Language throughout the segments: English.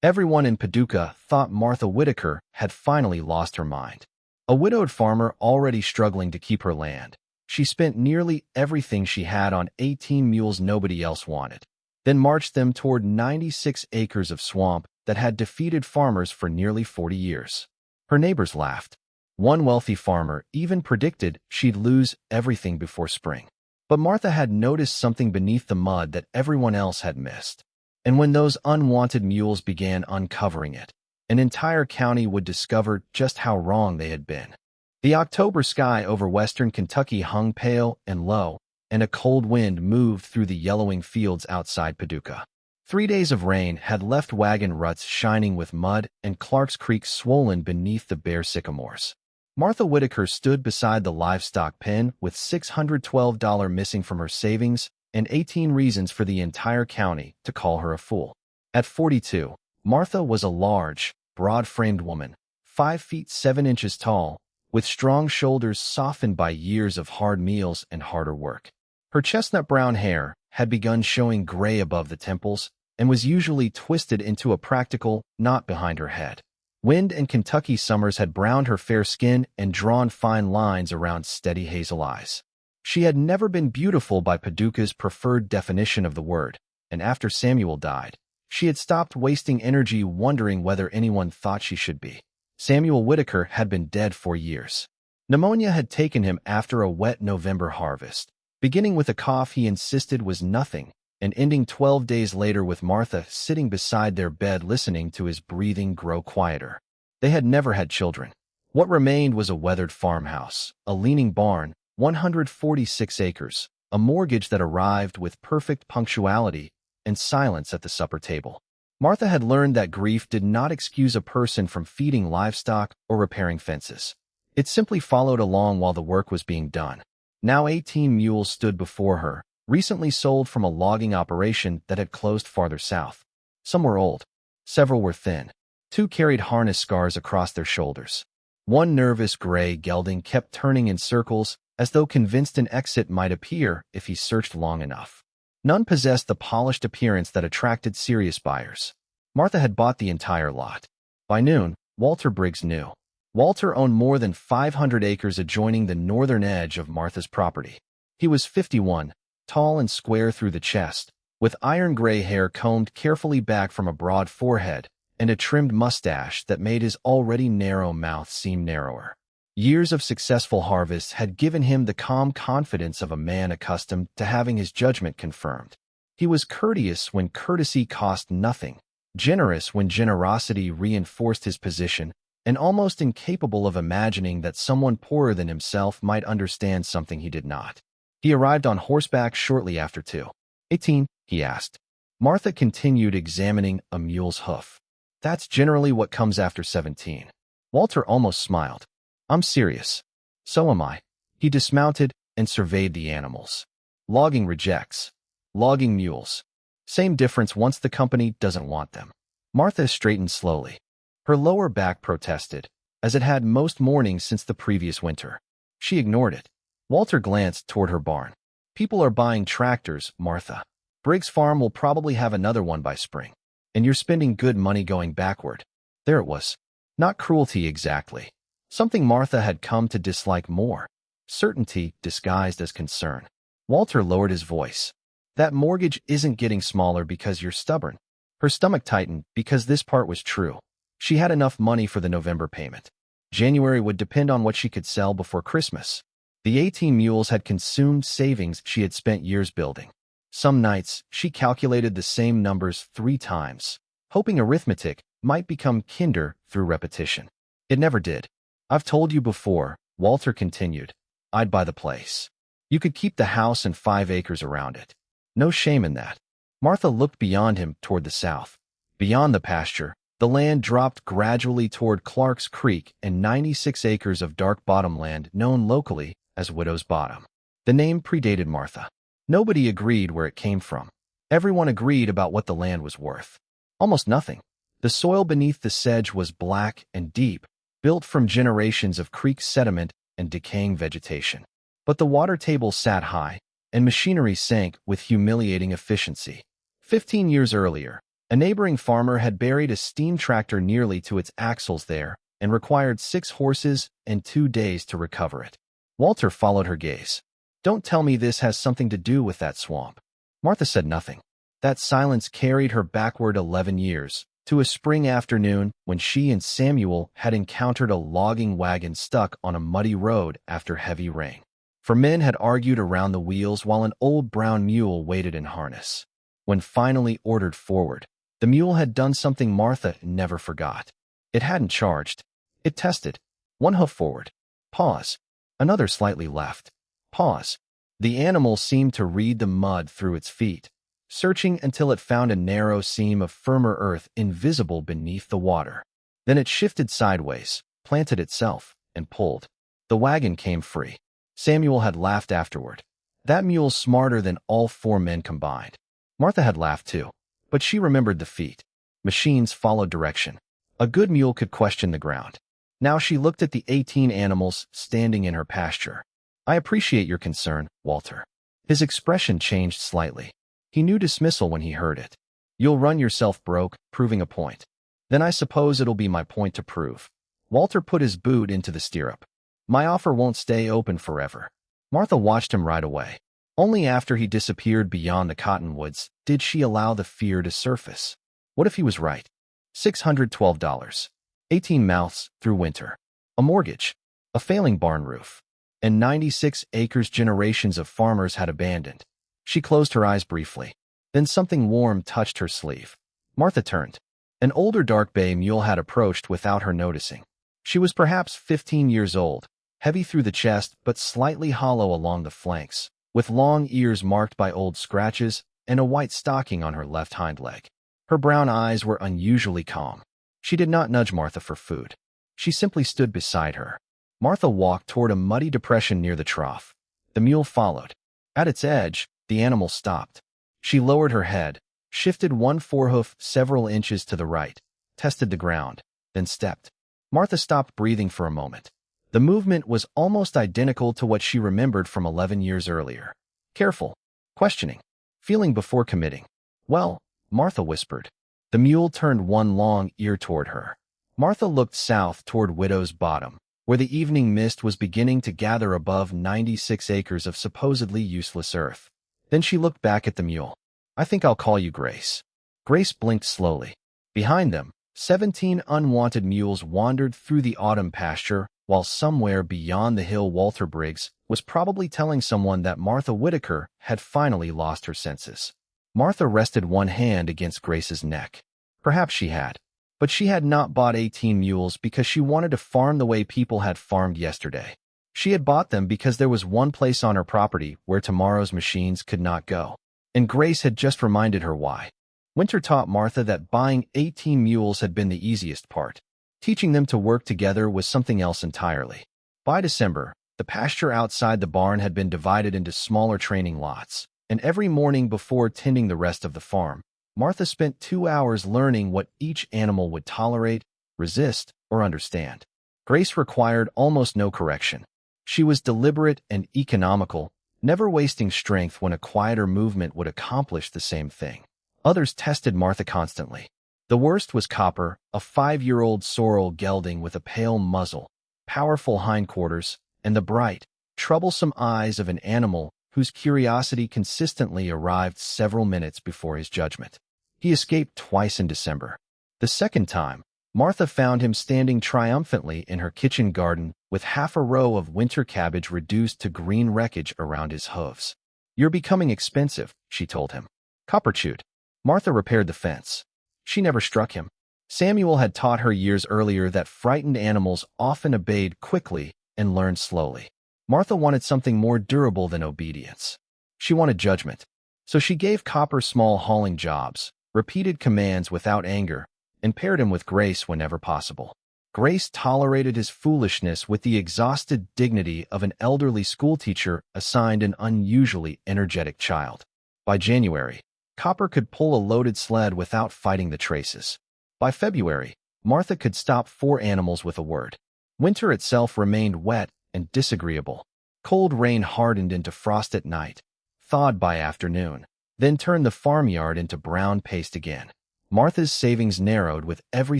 Everyone in Paducah thought Martha Whitaker had finally lost her mind. A widowed farmer already struggling to keep her land, she spent nearly everything she had on 18 mules nobody else wanted, then marched them toward 96 acres of swamp that had defeated farmers for nearly 40 years. Her neighbors laughed. One wealthy farmer even predicted she'd lose everything before spring. But Martha had noticed something beneath the mud that everyone else had missed. And when those unwanted mules began uncovering it, an entire county would discover just how wrong they had been. The October sky over western Kentucky hung pale and low, and a cold wind moved through the yellowing fields outside Paducah. 3 days of rain had left wagon ruts shining with mud and Clark's Creek swollen beneath the bare sycamores. Martha Whitaker stood beside the livestock pen with $612 missing from her savings and 18 reasons for the entire county to call her a fool. At 42, Martha was a large, broad-framed woman, 5 feet 7 inches tall, with strong shoulders softened by years of hard meals and harder work. Her chestnut brown hair had begun showing gray above the temples and was usually twisted into a practical knot behind her head. Wind and Kentucky summers had browned her fair skin and drawn fine lines around steady hazel eyes. She had never been beautiful by Paducah's preferred definition of the word, and after Samuel died, she had stopped wasting energy wondering whether anyone thought she should be. Samuel Whitaker had been dead for years. Pneumonia had taken him after a wet November harvest, beginning with a cough he insisted was nothing, and ending 12 days later with Martha sitting beside their bed listening to his breathing grow quieter. They had never had children. What remained was a weathered farmhouse, a leaning barn, 146 acres, a mortgage that arrived with perfect punctuality, and silence at the supper table. Martha had learned that grief did not excuse a person from feeding livestock or repairing fences. It simply followed along while the work was being done. Now 18 mules stood before her, recently sold from a logging operation that had closed farther south. Some were old. Several were thin. 2 carried harness scars across their shoulders. One nervous gray gelding kept turning in circles, as though convinced an exit might appear if he searched long enough. None possessed the polished appearance that attracted serious buyers. Martha had bought the entire lot. By noon, Walter Briggs knew. Walter owned more than 500 acres adjoining the northern edge of Martha's property. He was 51, tall and square through the chest, with iron-gray hair combed carefully back from a broad forehead and a trimmed mustache that made his already narrow mouth seem narrower. Years of successful harvests had given him the calm confidence of a man accustomed to having his judgment confirmed. He was courteous when courtesy cost nothing, generous when generosity reinforced his position, and almost incapable of imagining that someone poorer than himself might understand something he did not. He arrived on horseback shortly after 2:18, he asked. Martha continued examining a mule's hoof. That's generally what comes after 17. Walter almost smiled. I'm serious. So am I. He dismounted and surveyed the animals. Logging rejects. Logging mules. Same difference once the company doesn't want them. Martha straightened slowly. Her lower back protested, as it had most mornings since the previous winter. She ignored it. Walter glanced toward her barn. People are buying tractors, Martha. Briggs Farm will probably have another one by spring. And you're spending good money going backward. There it was. Not cruelty exactly. Something Martha had come to dislike more. Certainty disguised as concern. Walter lowered his voice. That mortgage isn't getting smaller because you're stubborn. Her stomach tightened because this part was true. She had enough money for the November payment. January would depend on what she could sell before Christmas. The 18 mules had consumed savings she had spent years building. Some nights, she calculated the same numbers 3 times, hoping arithmetic might become kinder through repetition. It never did. I've told you before, Walter continued. I'd buy the place. You could keep the house and 5 acres around it. No shame in that. Martha looked beyond him toward the south. Beyond the pasture, the land dropped gradually toward Clark's Creek and 96 acres of dark bottomland known locally as Widow's Bottom. The name predated Martha. Nobody agreed where it came from. Everyone agreed about what the land was worth. Almost nothing. The soil beneath the sedge was black and deep, built from generations of creek sediment and decaying vegetation. But the water table sat high, and machinery sank with humiliating efficiency. 15 years earlier, A neighboring farmer had buried a steam tractor nearly to its axles there and required 6 horses and 2 days to recover it. Walter followed her gaze. "Don't tell me this has something to do with that swamp." Martha said nothing. That silence carried her backward 11 years, to a spring afternoon when she and Samuel had encountered a logging wagon stuck on a muddy road after heavy rain. For men had argued around the wheels while an old brown mule waited in harness. When finally ordered forward, the mule had done something Martha never forgot. It hadn't charged. It tested. One hoof forward. Pause. Another slightly left. Pause. The animal seemed to read the mud through its feet, searching until it found a narrow seam of firmer earth invisible beneath the water. Then it shifted sideways, planted itself, and pulled. The wagon came free. Samuel had laughed afterward. "That mule's smarter than all 4 men combined." Martha had laughed too, but she remembered the feat. Machines followed direction. A good mule could question the ground. Now she looked at the 18 animals standing in her pasture. "I appreciate your concern, Walter." His expression changed slightly. He knew dismissal when he heard it. "You'll run yourself broke, proving a point." "Then I suppose it'll be my point to prove." Walter put his boot into the stirrup. "My offer won't stay open forever." Martha watched him right away. Only after he disappeared beyond the cottonwoods did she allow the fear to surface. What if he was right? $612. 18 mouths through winter. A mortgage. A failing barn roof. And 96 acres generations of farmers had abandoned. She closed her eyes briefly. Then something warm touched her sleeve. Martha turned. An older dark bay mule had approached without her noticing. She was perhaps 15 years old, heavy through the chest but slightly hollow along the flanks, with long ears marked by old scratches and a white stocking on her left hind leg. Her brown eyes were unusually calm. She did not nudge Martha for food. She simply stood beside her. Martha walked toward a muddy depression near the trough. The mule followed. At its edge, the animal stopped. She lowered her head, shifted one forehoof several inches to the right, tested the ground, then stepped. Martha stopped breathing for a moment. The movement was almost identical to what she remembered from 11 years earlier. Careful, questioning, feeling before committing. "Well," Martha whispered. The mule turned one long ear toward her. Martha looked south toward Widow's Bottom, where the evening mist was beginning to gather above 96 acres of supposedly useless earth. Then she looked back at the mule. "I think I'll call you Grace." Grace blinked slowly. Behind them, 17 unwanted mules wandered through the autumn pasture, while somewhere beyond the hill Walter Briggs was probably telling someone that Martha Whitaker had finally lost her senses. Martha rested one hand against Grace's neck. Perhaps she had. But she had not bought 18 mules because she wanted to farm the way people had farmed yesterday. She had bought them because there was one place on her property where tomorrow's machines could not go. And Grace had just reminded her why. Winter taught Martha that buying 18 mules had been the easiest part. Teaching them to work together was something else entirely. By December, the pasture outside the barn had been divided into smaller training lots, and every morning before tending the rest of the farm, Martha spent 2 hours learning what each animal would tolerate, resist, or understand. Grace required almost no correction. She was deliberate and economical, never wasting strength when a quieter movement would accomplish the same thing. Others tested Martha constantly. The worst was Copper, a 5-year-old sorrel gelding with a pale muzzle, powerful hindquarters, and the bright, troublesome eyes of an animal whose curiosity consistently arrived several minutes before his judgment. He escaped twice in December. The second time, Martha found him standing triumphantly in her kitchen garden with half a row of winter cabbage reduced to green wreckage around his hooves. "You're becoming expensive," she told him. Copper chewed. Martha repaired the fence. She never struck him. Samuel had taught her years earlier that frightened animals often obeyed quickly and learned slowly. Martha wanted something more durable than obedience. She wanted judgment. So she gave Copper small hauling jobs, repeated commands without anger, and paired him with Grace whenever possible. Grace tolerated his foolishness with the exhausted dignity of an elderly schoolteacher assigned an unusually energetic child. By January, Copper could pull a loaded sled without fighting the traces. By February, Martha could stop 4 animals with a word. Winter itself remained wet and disagreeable. Cold rain hardened into frost at night, thawed by afternoon, then turned the farmyard into brown paste again. Martha's savings narrowed with every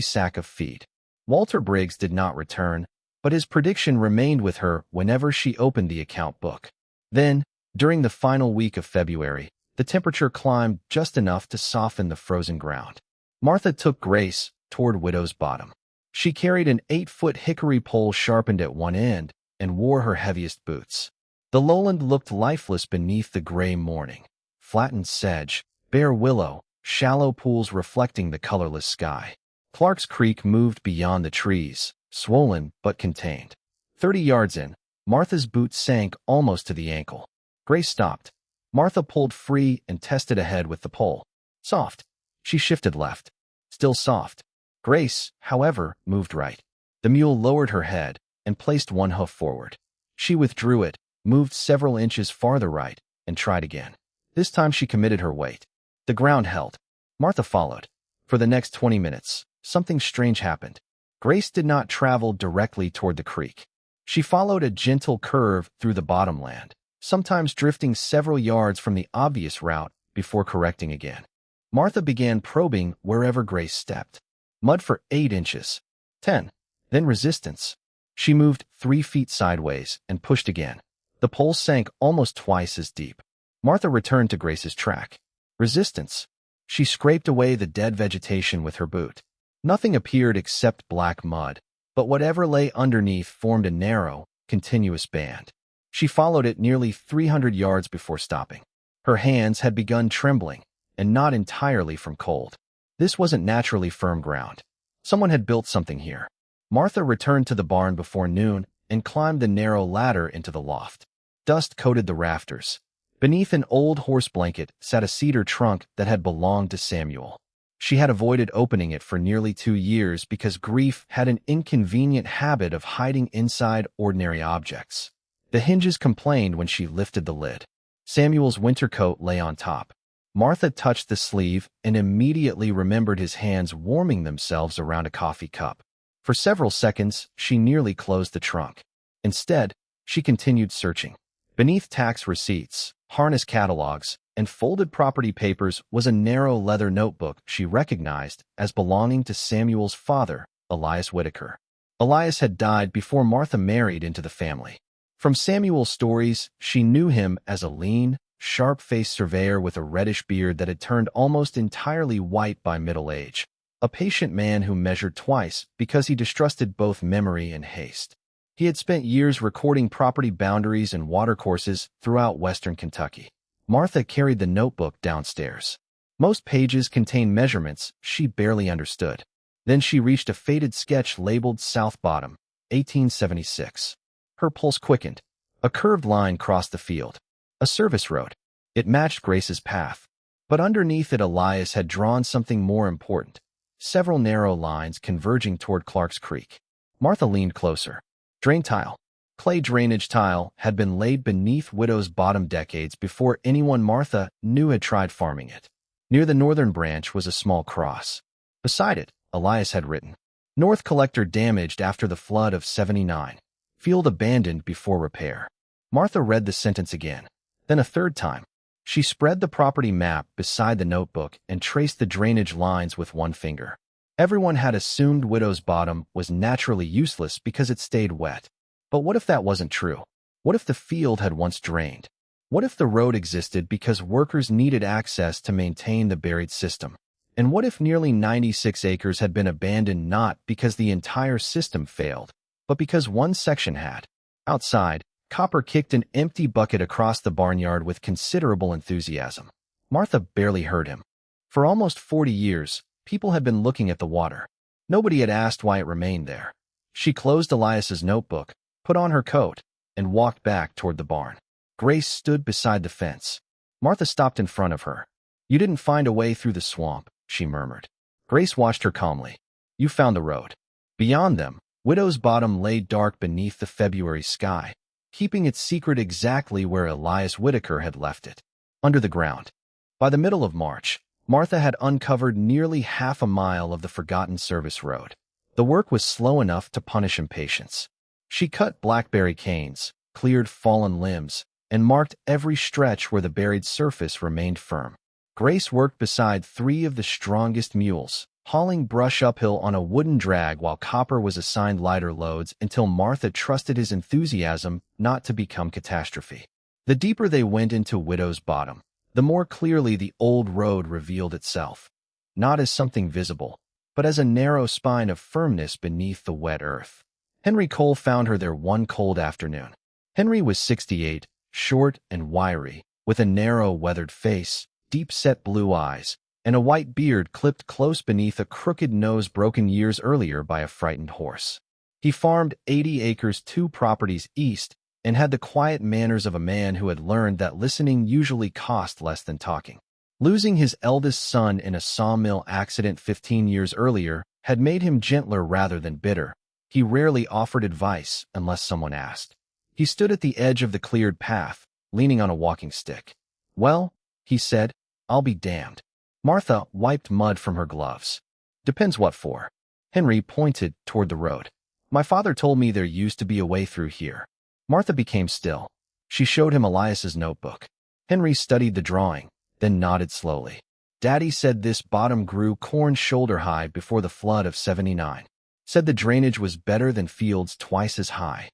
sack of feed. Walter Briggs did not return, but his prediction remained with her whenever she opened the account book. Then, during the final week of February, the temperature climbed just enough to soften the frozen ground. Martha took Grace toward Widow's Bottom. She carried an 8-foot hickory pole sharpened at one end and wore her heaviest boots. The lowland looked lifeless beneath the gray morning. Flattened sedge, bare willow, shallow pools reflecting the colorless sky. Clark's Creek moved beyond the trees, swollen but contained. 30 yards in, Martha's boot sank almost to the ankle. Grace stopped. Martha pulled free and tested ahead with the pole. Soft. She shifted left. Still soft. Grace, however, moved right. The mule lowered her head and placed one hoof forward. She withdrew it, moved several inches farther right, and tried again. This time she committed her weight. The ground held. Martha followed. For the next 20 minutes, something strange happened. Grace did not travel directly toward the creek. She followed a gentle curve through the bottomland, sometimes drifting several yards from the obvious route before correcting again. Martha began probing wherever Grace stepped. Mud for 8 inches. 10. Then resistance. She moved 3 feet sideways and pushed again. The pole sank almost twice as deep. Martha returned to Grace's track. Resistance. She scraped away the dead vegetation with her boot. Nothing appeared except black mud, but whatever lay underneath formed a narrow, continuous band. She followed it nearly 300 yards before stopping. Her hands had begun trembling, and not entirely from cold. This wasn't naturally firm ground. Someone had built something here. Martha returned to the barn before noon and climbed the narrow ladder into the loft. Dust coated the rafters. Beneath an old horse blanket sat a cedar trunk that had belonged to Samuel. She had avoided opening it for nearly 2 years because grief had an inconvenient habit of hiding inside ordinary objects. The hinges complained when she lifted the lid. Samuel's winter coat lay on top. Martha touched the sleeve and immediately remembered his hands warming themselves around a coffee cup. For several seconds, she nearly closed the trunk. Instead, she continued searching. Beneath tax receipts, harness catalogs, and folded property papers was a narrow leather notebook she recognized as belonging to Samuel's father, Elias Whitaker. Elias had died before Martha married into the family. From Samuel's stories, she knew him as a lean, sharp-faced surveyor with a reddish beard that had turned almost entirely white by middle age. A patient man who measured twice because he distrusted both memory and haste. He had spent years recording property boundaries and watercourses throughout western Kentucky. Martha carried the notebook downstairs. Most pages contained measurements she barely understood. Then she reached a faded sketch labeled South Bottom, 1876. Her pulse quickened. A curved line crossed the field. A service road. It matched Grace's path. But underneath it Elias had drawn something more important. Several narrow lines converging toward Clark's Creek. Martha leaned closer. Drain tile. Clay drainage tile had been laid beneath Widow's Bottom decades before anyone Martha knew had tried farming it. Near the northern branch was a small cross. Beside it, Elias had written, "North collector damaged after the flood of '79. Field abandoned before repair." Martha read the sentence again. Then a third time. She spread the property map beside the notebook and traced the drainage lines with one finger. Everyone had assumed Widow's Bottom was naturally useless because it stayed wet. But what if that wasn't true? What if the field had once drained? What if the road existed because workers needed access to maintain the buried system? And what if nearly 96 acres had been abandoned not because the entire system failed, but because one section had? Outside, Copper kicked an empty bucket across the barnyard with considerable enthusiasm. Martha barely heard him. For almost 40 years, people had been looking at the water. Nobody had asked why it remained there. She closed Elias's notebook, put on her coat, and walked back toward the barn. Grace stood beside the fence. Martha stopped in front of her. "You didn't find a way through the swamp," she murmured. Grace watched her calmly. "You found the road." Beyond them, Widow's Bottom lay dark beneath the February sky, keeping its secret exactly where Elias Whitaker had left it, under the ground. By the middle of March, Martha had uncovered nearly half a mile of the forgotten service road. The work was slow enough to punish impatience. She cut blackberry canes, cleared fallen limbs, and marked every stretch where the buried surface remained firm. Grace worked beside 3 of the strongest mules, hauling brush uphill on a wooden drag while Copper was assigned lighter loads until Martha trusted his enthusiasm not to become catastrophe. The deeper they went into Widow's Bottom, the more clearly the old road revealed itself, not as something visible, but as a narrow spine of firmness beneath the wet earth. Henry Cole found her there one cold afternoon. Henry was 68, short and wiry, with a narrow, weathered face, deep-set blue eyes, and a white beard clipped close beneath a crooked nose broken years earlier by a frightened horse. He farmed 80 acres 2 properties east and had the quiet manners of a man who had learned that listening usually cost less than talking. Losing his eldest son in a sawmill accident 15 years earlier had made him gentler rather than bitter. He rarely offered advice unless someone asked. He stood at the edge of the cleared path, leaning on a walking stick. "Well," he said, "I'll be damned." Martha wiped mud from her gloves. "Depends what for." Henry pointed toward the road. "My father told me there used to be a way through here." Martha became still. She showed him Elias's notebook. Henry studied the drawing, then nodded slowly. "Daddy said this bottom grew corn shoulder-high before the flood of '79. Said the drainage was better than fields twice as high."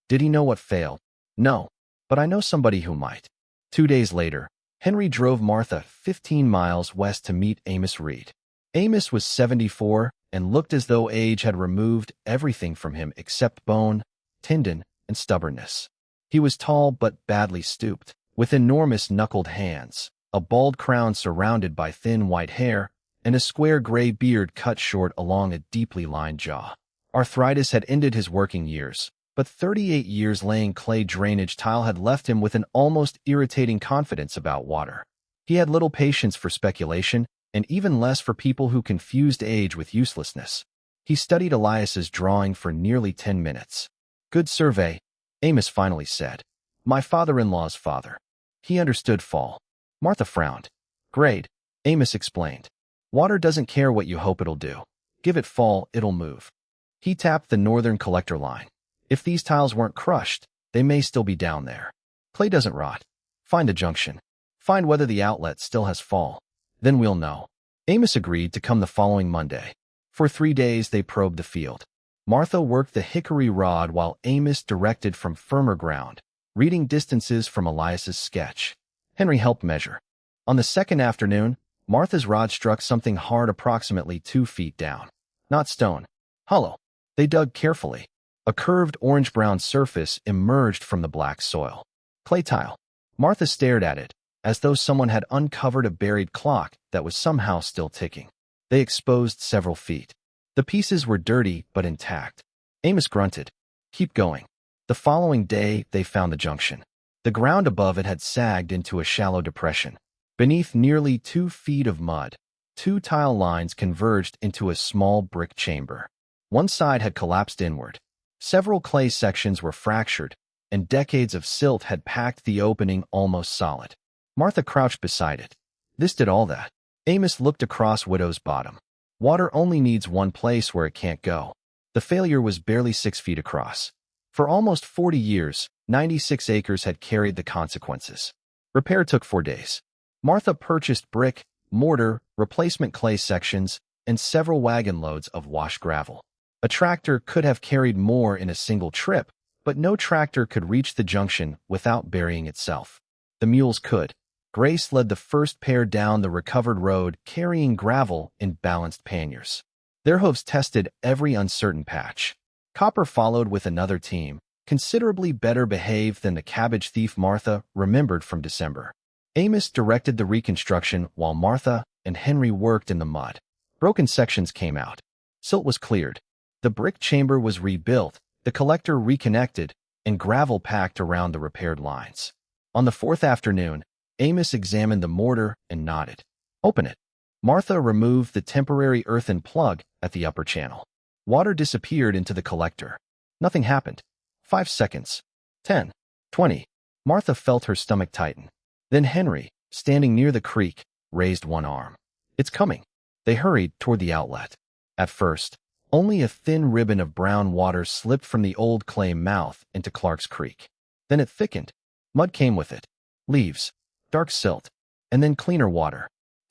Did he know what failed? No, but I know somebody who might. 2 days later, Henry drove Martha 15 miles west to meet Amos Reed. Amos was 74 and looked as though age had removed everything from him except bone, tendon, and stubbornness. He was tall but badly stooped, with enormous knuckled hands, a bald crown surrounded by thin white hair, and a square gray beard cut short along a deeply lined jaw. Arthritis had ended his working years, but 38 years laying clay drainage tile had left him with an almost irritating confidence about water. He had little patience for speculation, and even less for people who confused age with uselessness. He studied Elias's drawing for nearly 10 minutes. "Good survey," Amos finally said. "My father-in-law's father. He understood fall." Martha frowned. "Grade," Amos explained. "Water doesn't care what you hope it'll do. Give it fall, it'll move." He tapped the northern collector line. "If these tiles weren't crushed, they may still be down there. Clay doesn't rot. Find a junction. Find whether the outlet still has fall. Then we'll know." Amos agreed to come the following Monday. For 3 days they probed the field. Martha worked the hickory rod while Amos directed from firmer ground, reading distances from Elias's sketch. Henry helped measure. On the second afternoon, Martha's rod struck something hard approximately 2 feet down. Not stone. Hollow. They dug carefully. A curved orange-brown surface emerged from the black soil. Clay tile. Martha stared at it, as though someone had uncovered a buried clock that was somehow still ticking. They exposed several feet. The pieces were dirty but intact. Amos grunted. "Keep going." The following day, they found the junction. The ground above it had sagged into a shallow depression. Beneath nearly 2 feet of mud, 2 tile lines converged into a small brick chamber. One side had collapsed inward. Several clay sections were fractured, and decades of silt had packed the opening almost solid. Martha crouched beside it. This did all that. Amos looked across Widow's Bottom. Water only needs one place where it can't go. The failure was barely 6 feet across. For almost 40 years, 96 acres had carried the consequences. Repair took 4 days. Martha purchased brick, mortar, replacement clay sections, and several wagon loads of washed gravel. A tractor could have carried more in a single trip, but no tractor could reach the junction without burying itself. The mules could. Grace led the first pair down the recovered road, carrying gravel in balanced panniers. Their hooves tested every uncertain patch. Copper followed with another team, considerably better behaved than the cabbage thief Martha remembered from December. Amos directed the reconstruction while Martha and Henry worked in the mud. Broken sections came out. Silt was cleared. The brick chamber was rebuilt, the collector reconnected, and gravel packed around the repaired lines. On the 4th afternoon, Amos examined the mortar and nodded. "Open it." Martha removed the temporary earthen plug at the upper channel. Water disappeared into the collector. Nothing happened. 5 seconds. 10. 20. Martha felt her stomach tighten. Then Henry, standing near the creek, raised one arm. "It's coming." They hurried toward the outlet. At first, only a thin ribbon of brown water slipped from the old clay mouth into Clark's Creek. Then it thickened. Mud came with it. Leaves. Dark silt. And then cleaner water.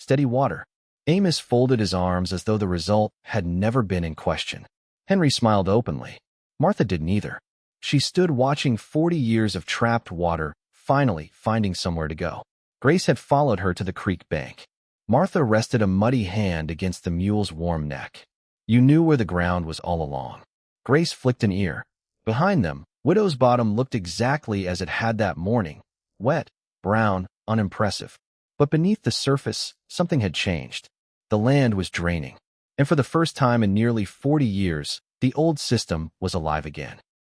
steady water. Amos folded his arms as though the result had never been in question. Henry smiled openly. Martha didn't either. She stood watching 40 years of trapped water, finally finding somewhere to go. Grace had followed her to the creek bank. Martha rested a muddy hand against the mule's warm neck. You knew where the ground was all along. Grace flicked an ear. Behind them, Widow's Bottom looked exactly as it had that morning. Wet, brown, unimpressive. But beneath the surface, something had changed. The land was draining. And for the first time in nearly 40 years, the old system was alive again.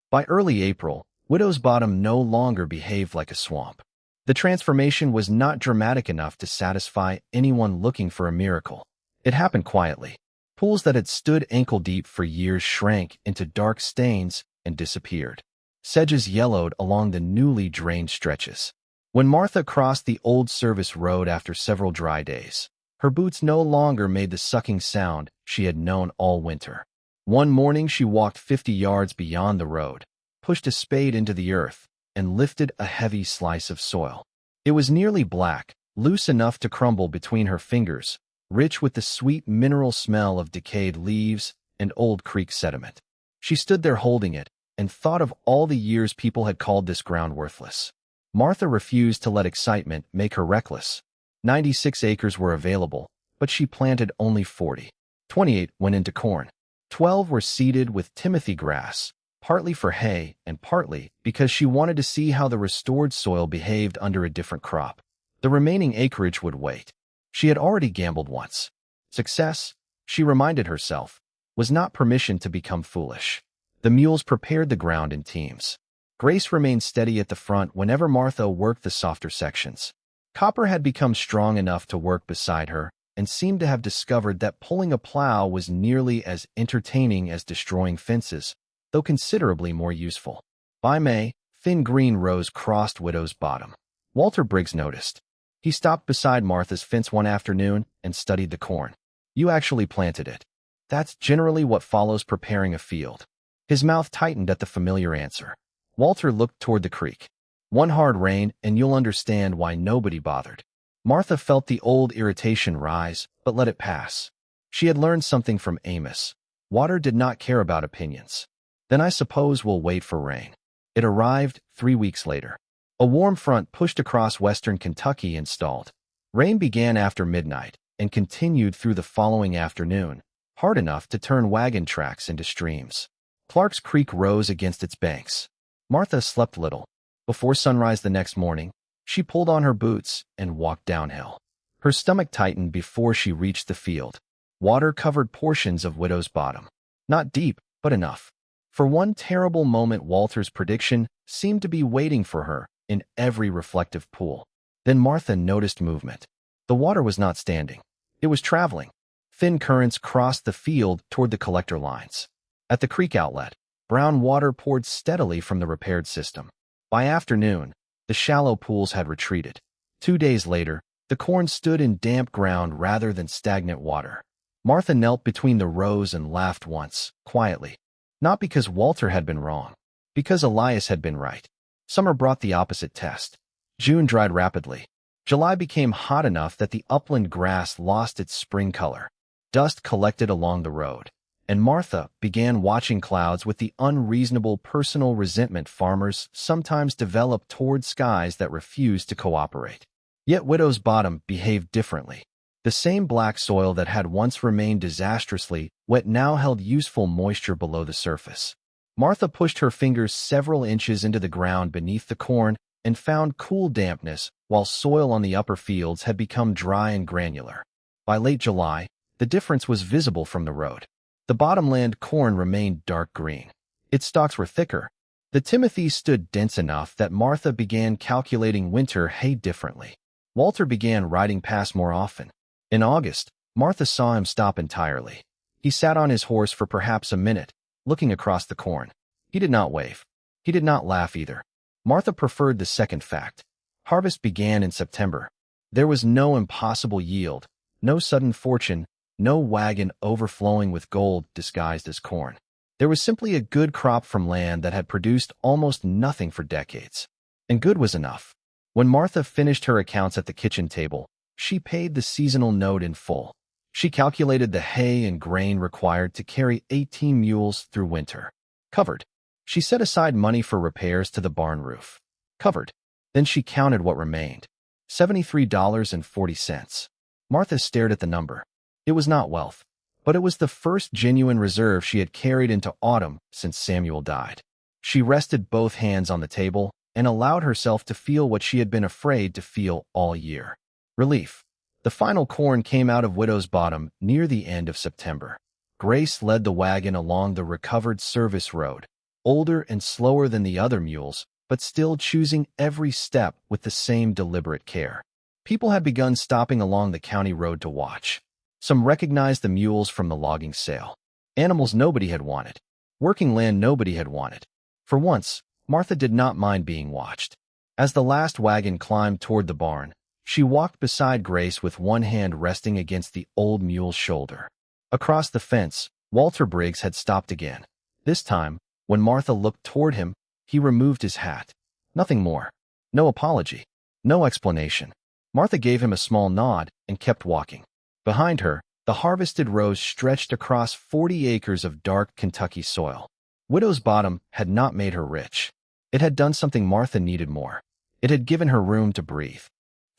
By early April, Widow's Bottom no longer behaved like a swamp. The transformation was not dramatic enough to satisfy anyone looking for a miracle. It happened quietly. Pools that had stood ankle-deep for years shrank into dark stains and disappeared. Sedges yellowed along the newly drained stretches. When Martha crossed the old service road after several dry days, her boots no longer made the sucking sound she had known all winter. One morning she walked 50 yards beyond the road, pushed a spade into the earth, and lifted a heavy slice of soil. It was nearly black, loose enough to crumble between her fingers, rich with the sweet mineral smell of decayed leaves and old creek sediment. She stood there holding it and thought of all the years people had called this ground worthless. Martha refused to let excitement make her reckless. 96 acres were available, but she planted only 40. 28 went into corn. 12 were seeded with timothy grass, partly for hay and partly because she wanted to see how the restored soil behaved under a different crop. The remaining acreage would wait. She had already gambled once. Success, she reminded herself, was not permission to become foolish. The mules prepared the ground in teams. Grace remained steady at the front whenever Martha worked the softer sections. Copper had become strong enough to work beside her and seemed to have discovered that pulling a plow was nearly as entertaining as destroying fences, though considerably more useful. By May, thin green rows crossed Widow's Bottom. Walter Briggs noticed. He stopped beside Martha's fence one afternoon and studied the corn. You actually planted it. That's generally what follows preparing a field. His mouth tightened at the familiar answer. Walter looked toward the creek. One hard rain, and you'll understand why nobody bothered. Martha felt the old irritation rise, but let it pass. She had learned something from Amos. Water did not care about opinions. Then I suppose we'll wait for rain. It arrived 3 weeks later. A warm front pushed across western Kentucky and stalled. Rain began after midnight and continued through the following afternoon, hard enough to turn wagon tracks into streams. Clark's Creek rose against its banks. Martha slept little. Before sunrise the next morning, she pulled on her boots and walked downhill. Her stomach tightened before she reached the field. Water covered portions of Widow's Bottom. Not deep, but enough. For one terrible moment, Walter's prediction seemed to be waiting for her in every reflective pool. Then Martha noticed movement. The water was not standing. It was traveling. Thin currents crossed the field toward the collector lines. At the creek outlet, brown water poured steadily from the repaired system. By afternoon, the shallow pools had retreated. 2 days later, the corn stood in damp ground rather than stagnant water. Martha knelt between the rows and laughed once, quietly. Not because Walter had been wrong, because Elias had been right. Summer brought the opposite test. June dried rapidly. July became hot enough that the upland grass lost its spring color. Dust collected along the road, and Martha began watching clouds with the unreasonable personal resentment farmers sometimes develop toward skies that refused to cooperate. Yet Widow's Bottom behaved differently. The same black soil that had once remained disastrously wet now held useful moisture below the surface. Martha pushed her fingers several inches into the ground beneath the corn and found cool dampness, while soil on the upper fields had become dry and granular. By late July, the difference was visible from the road. The bottomland corn remained dark green. Its stalks were thicker. The timothy stood dense enough that Martha began calculating winter hay differently. Walter began riding past more often. In August, Martha saw him stop entirely. He sat on his horse for perhaps a minute, looking across the corn. He did not wave. He did not laugh either. Martha preferred the second fact. Harvest began in September. There was no impossible yield, no sudden fortune, no wagon overflowing with gold disguised as corn. There was simply a good crop from land that had produced almost nothing for decades. And good was enough. When Martha finished her accounts at the kitchen table, she paid the seasonal note in full. She calculated the hay and grain required to carry 18 mules through winter. Covered. She set aside money for repairs to the barn roof. Covered. Then she counted what remained. $73.40. Martha stared at the number. It was not wealth, but it was the first genuine reserve she had carried into autumn since Samuel died. She rested both hands on the table and allowed herself to feel what she had been afraid to feel all year. Relief. The final corn came out of Widow's Bottom near the end of September. Grace led the wagon along the recovered service road, older and slower than the other mules, but still choosing every step with the same deliberate care. People had begun stopping along the county road to watch. Some recognized the mules from the logging sale. Animals nobody had wanted. Working land nobody had wanted. For once, Martha did not mind being watched. As the last wagon climbed toward the barn, she walked beside Grace with one hand resting against the old mule's shoulder. Across the fence, Walter Briggs had stopped again. This time, when Martha looked toward him, he removed his hat. Nothing more. No apology. No explanation. Martha gave him a small nod and kept walking. Behind her, the harvested rows stretched across 40 acres of dark Kentucky soil. Widow's Bottom had not made her rich. It had done something Martha needed more. It had given her room to breathe.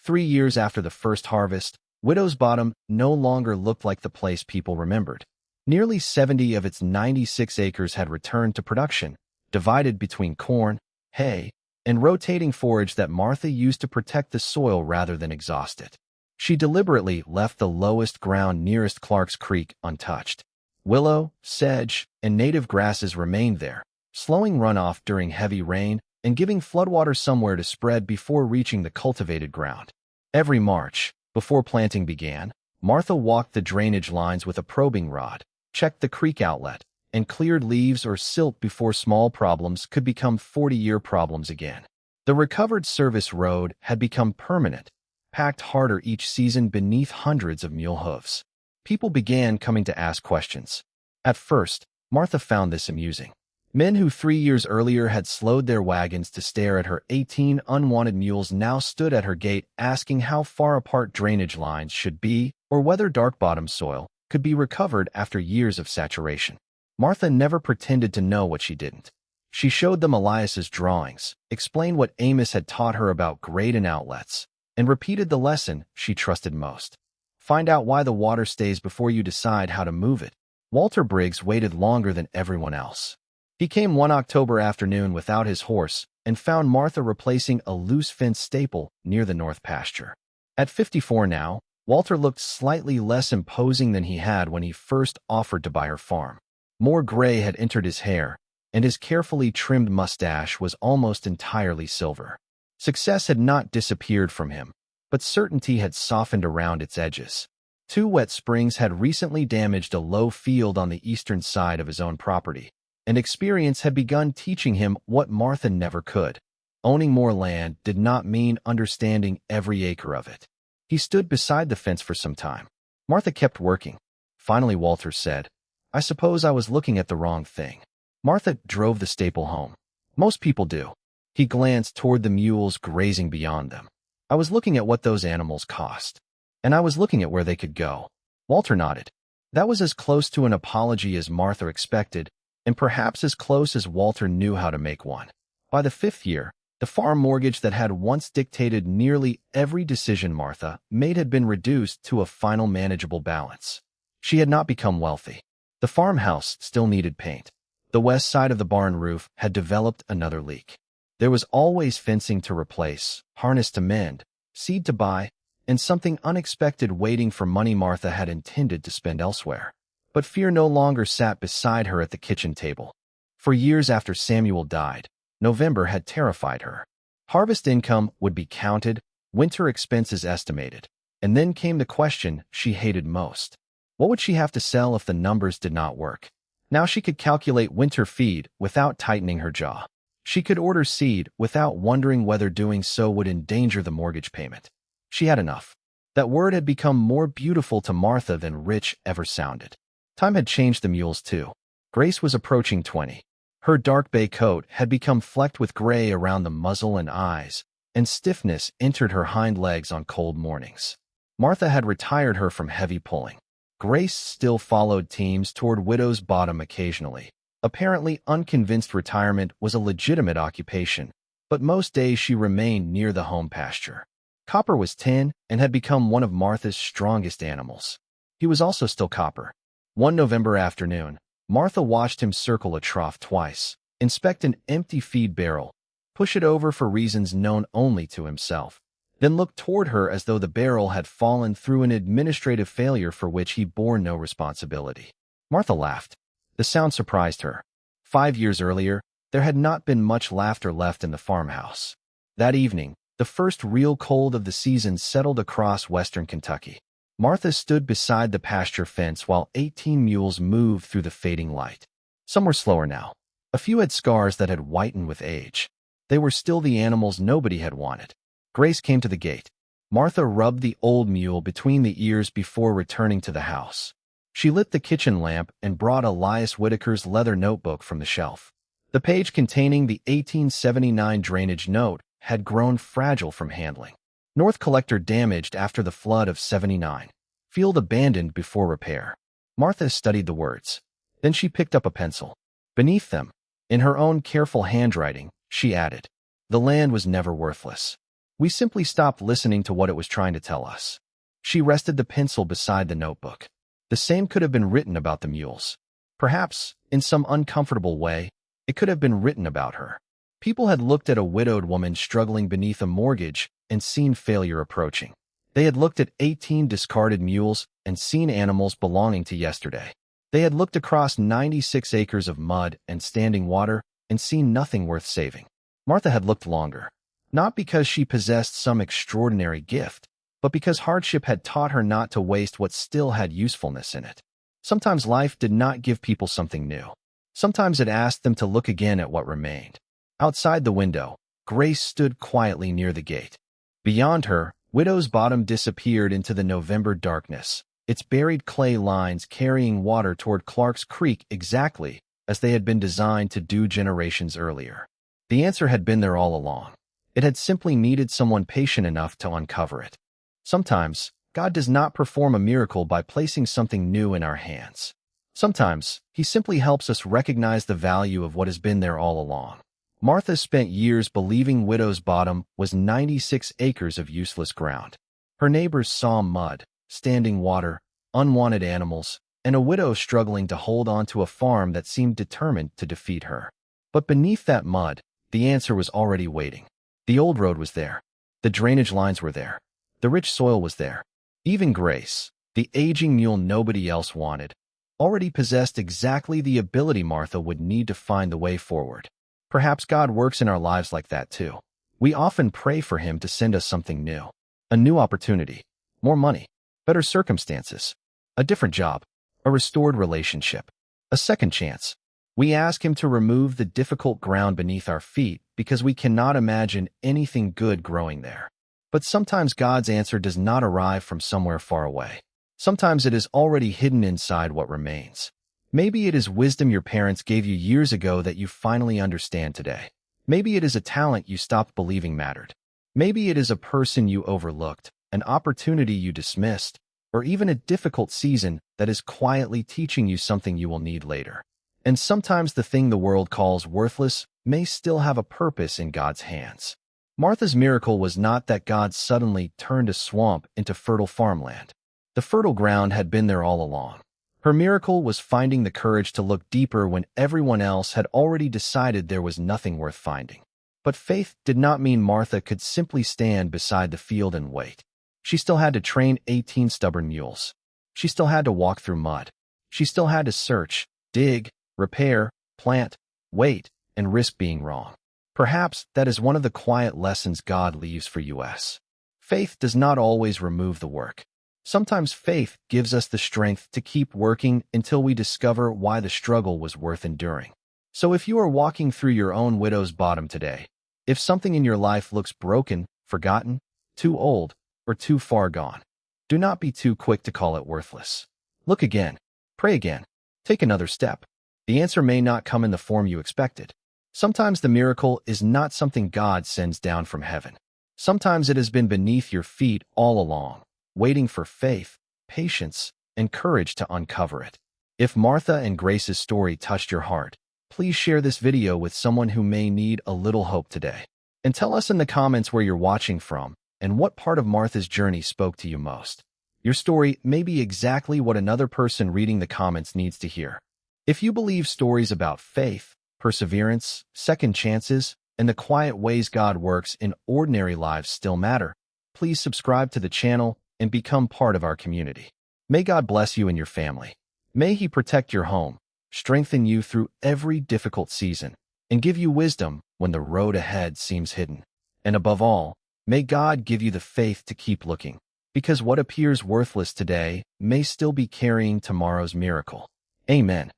3 years after the first harvest, Widow's Bottom no longer looked like the place people remembered. Nearly 70 of its 96 acres had returned to production, divided between corn, hay, and rotating forage that Martha used to protect the soil rather than exhaust it. She deliberately left the lowest ground nearest Clark's Creek untouched. Willow, sedge, and native grasses remained there, slowing runoff during heavy rain and giving floodwater somewhere to spread before reaching the cultivated ground. Every March, before planting began, Martha walked the drainage lines with a probing rod, checked the creek outlet, and cleared leaves or silt before small problems could become 40-year problems again. The recovered service road had become permanent, packed harder each season beneath hundreds of mule hooves. People began coming to ask questions. At first, Martha found this amusing. Men who 3 years earlier had slowed their wagons to stare at her 18 unwanted mules now stood at her gate asking how far apart drainage lines should be or whether dark-bottom soil could be recovered after years of saturation. Martha never pretended to know what she didn't. She showed them Elias's drawings, explained what Amos had taught her about grade and outlets, and repeated the lesson she trusted most. Find out why the water stays before you decide how to move it. Walter Briggs waited longer than everyone else. He came one October afternoon without his horse and found Martha replacing a loose fence staple near the north pasture. At 54 now, Walter looked slightly less imposing than he had when he first offered to buy her farm. More gray had entered his hair, and his carefully trimmed mustache was almost entirely silver. Success had not disappeared from him, but certainty had softened around its edges. 2 wet springs had recently damaged a low field on the eastern side of his own property, and experience had begun teaching him what Martha never could. Owning more land did not mean understanding every acre of it. He stood beside the fence for some time. Martha kept working. Finally, Walter said, "I suppose I was looking at the wrong thing." Martha drove the staple home. Most people do. He glanced toward the mules grazing beyond them. I was looking at what those animals cost. And I was looking at where they could go. Walter nodded. That was as close to an apology as Martha expected, and perhaps as close as Walter knew how to make one. By the 5th year, the farm mortgage that had once dictated nearly every decision Martha made had been reduced to a final manageable balance. She had not become wealthy. The farmhouse still needed paint. The west side of the barn roof had developed another leak. There was always fencing to replace, harness to mend, seed to buy, and something unexpected waiting for money Martha had intended to spend elsewhere. But fear no longer sat beside her at the kitchen table. For years after Samuel died, November had terrified her. Harvest income would be counted, winter expenses estimated, and then came the question she hated most. What would she have to sell if the numbers did not work? Now she could calculate winter feed without tightening her jaw. She could order seed without wondering whether doing so would endanger the mortgage payment. She had enough. That word had become more beautiful to Martha than rich ever sounded. Time had changed the mules too. Grace was approaching 20. Her dark bay coat had become flecked with gray around the muzzle and eyes, and stiffness entered her hind legs on cold mornings. Martha had retired her from heavy pulling. Grace still followed teams toward Widow's Bottom occasionally. Apparently unconvinced retirement was a legitimate occupation, but most days she remained near the home pasture. Copper was 10 and had become one of Martha's strongest animals. He was also still Copper. One November afternoon, Martha watched him circle a trough twice, inspect an empty feed barrel, push it over for reasons known only to himself, then look toward her as though the barrel had fallen through an administrative failure for which he bore no responsibility. Martha laughed. The sound surprised her. 5 years earlier, there had not been much laughter left in the farmhouse. That evening, the first real cold of the season settled across western Kentucky. Martha stood beside the pasture fence while 18 mules moved through the fading light. Some were slower now. A few had scars that had whitened with age. They were still the animals nobody had wanted. Grace came to the gate. Martha rubbed the old mule between the ears before returning to the house. She lit the kitchen lamp and brought Elias Whitaker's leather notebook from the shelf. The page containing the 1879 drainage note had grown fragile from handling. North collector damaged after the flood of 79. Field abandoned before repair. Martha studied the words. Then she picked up a pencil. Beneath them, in her own careful handwriting, she added, "The land was never worthless. We simply stopped listening to what it was trying to tell us." She rested the pencil beside the notebook. The same could have been written about the mules. Perhaps, in some uncomfortable way, it could have been written about her. People had looked at a widowed woman struggling beneath a mortgage and seen failure approaching. They had looked at 18 discarded mules and seen animals belonging to yesterday. They had looked across 96 acres of mud and standing water and seen nothing worth saving. Martha had looked longer, not because she possessed some extraordinary gift, but because hardship had taught her not to waste what still had usefulness in it. Sometimes life did not give people something new. Sometimes it asked them to look again at what remained. Outside the window, Grace stood quietly near the gate. Beyond her, Widow's Bottom disappeared into the November darkness, its buried clay lines carrying water toward Clark's Creek exactly as they had been designed to do generations earlier. The answer had been there all along. It had simply needed someone patient enough to uncover it. Sometimes, God does not perform a miracle by placing something new in our hands. Sometimes, He simply helps us recognize the value of what has been there all along. Martha spent years believing Widow's Bottom was 96 acres of useless ground. Her neighbors saw mud, standing water, unwanted animals, and a widow struggling to hold on to a farm that seemed determined to defeat her. But beneath that mud, the answer was already waiting. The old road was there. The drainage lines were there. The rich soil was there. Even Grace, the aging mule nobody else wanted, already possessed exactly the ability Martha would need to find the way forward. Perhaps God works in our lives like that too. We often pray for Him to send us something new. A new opportunity, more money, better circumstances, a different job, a restored relationship, a second chance. We ask Him to remove the difficult ground beneath our feet because we cannot imagine anything good growing there. But sometimes God's answer does not arrive from somewhere far away. Sometimes it is already hidden inside what remains. Maybe it is wisdom your parents gave you years ago that you finally understand today. Maybe it is a talent you stopped believing mattered. Maybe it is a person you overlooked, an opportunity you dismissed, or even a difficult season that is quietly teaching you something you will need later. And sometimes the thing the world calls worthless may still have a purpose in God's hands. Martha's miracle was not that God suddenly turned a swamp into fertile farmland. The fertile ground had been there all along. Her miracle was finding the courage to look deeper when everyone else had already decided there was nothing worth finding. But faith did not mean Martha could simply stand beside the field and wait. She still had to train 18 stubborn mules. She still had to walk through mud. She still had to search, dig, repair, plant, wait, and risk being wrong. Perhaps that is one of the quiet lessons God leaves for us. Faith does not always remove the work. Sometimes faith gives us the strength to keep working until we discover why the struggle was worth enduring. So if you are walking through your own widow's bottom today, if something in your life looks broken, forgotten, too old, or too far gone, do not be too quick to call it worthless. Look again, pray again, take another step. The answer may not come in the form you expected. Sometimes the miracle is not something God sends down from heaven. Sometimes it has been beneath your feet all along. waiting for faith, patience, and courage to uncover it. If Martha and Grace's story touched your heart, please share this video with someone who may need a little hope today. And tell us in the comments where you're watching from and what part of Martha's journey spoke to you most. Your story may be exactly what another person reading the comments needs to hear. If you believe stories about faith, perseverance, second chances, and the quiet ways God works in ordinary lives still matter, please subscribe to the channel and become part of our community. May God bless you and your family. May He protect your home, strengthen you through every difficult season, and give you wisdom when the road ahead seems hidden. And above all, may God give you the faith to keep looking, because what appears worthless today may still be carrying tomorrow's miracle. Amen.